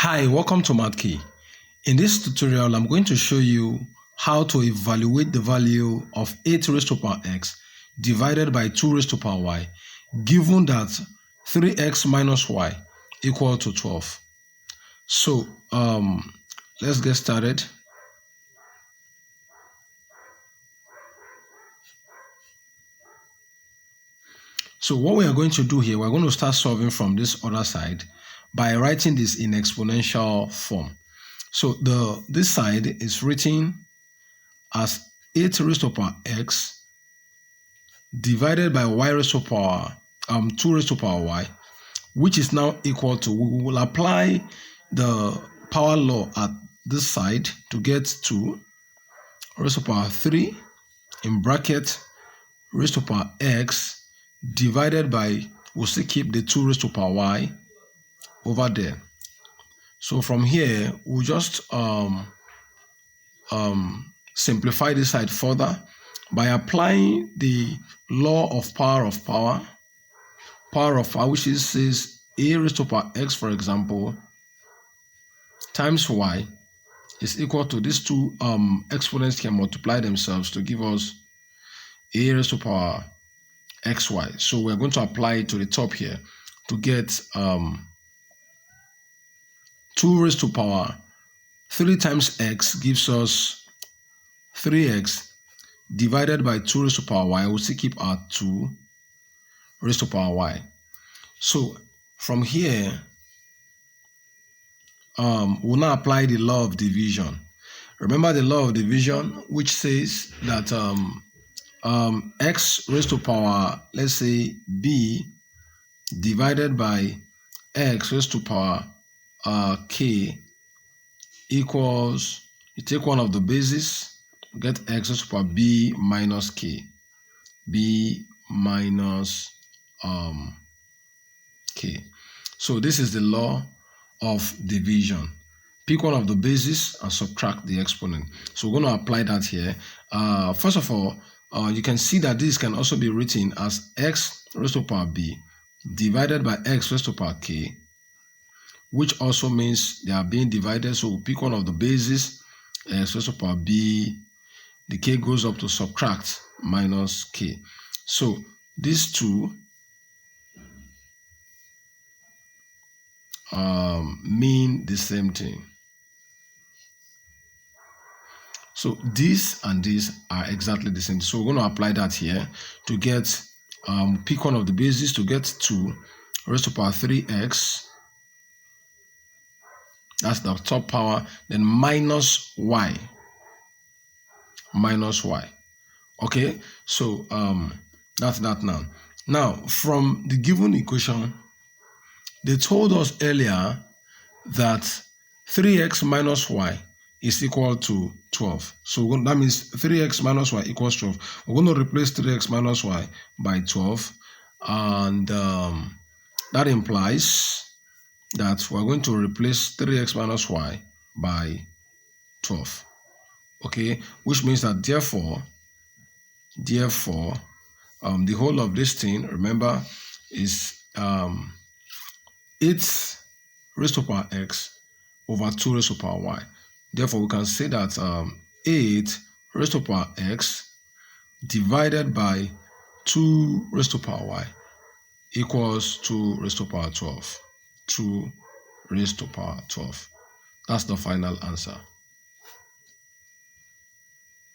Hi, welcome to MathKey. In this tutorial, I'm going to show you how to evaluate the value of 8 raised to power x divided by 2 raised to power y, given that 3x minus y equal to 12. So, let's get started. So what we are going to do here, we're going to start solving from this other side by writing this in exponential form. So this side is written as 8 raised to power x divided by y raised to power 2 raised to power y, which is now equal to, we will apply the power law at this side to get 2 raised to power 3 in bracket raised to power x divided by, we'll still keep the 2 raised to power y over there. So from here, we'll just simplify this side further by applying the law of power, which says a raised to power x, for example, times y is equal to these two exponents can multiply themselves to give us a raised to power xy. So we're going to apply it to the top here to get 2 raised to power 3 times x gives us 3x divided by 2 raised to power y. We'll still keep our 2 raised to power y. So from here, we'll now apply the law of division. Remember the law of division, which says that x raised to power, let's say b, divided by x raised to power k equals, you take one of the bases, get x raised to power b minus k, b minus k. So this is the law of division. Pick one of the bases and subtract the exponent. So we're going to apply that here. First of all, you can see that this can also be written as x raised to power b divided by x raised to power k, which also means they are being divided. So we'll pick one of the bases, x raised to power b, the k goes up to subtract minus k. So these two mean the same thing. So this and this are exactly the same. So we're going to apply that here to get, pick one of the bases to get 2 raised to power 3x. That's the top power. Then minus y. Minus y. Okay, so that's that now. Now, from the given equation, they told us earlier that 3x minus y is equal to 12. So that means 3x minus y equals 12. We're going to replace 3x minus y by 12. And that implies that we're going to replace 3x minus y by 12. Okay, which means that therefore, the whole of this thing, remember, is 8 raised to power x over 2 raised to power y. Therefore, we can say that 8 raised to power x divided by 2 raised to power y equals 2 raised to power 12. 2 raised to power 12. That's the final answer.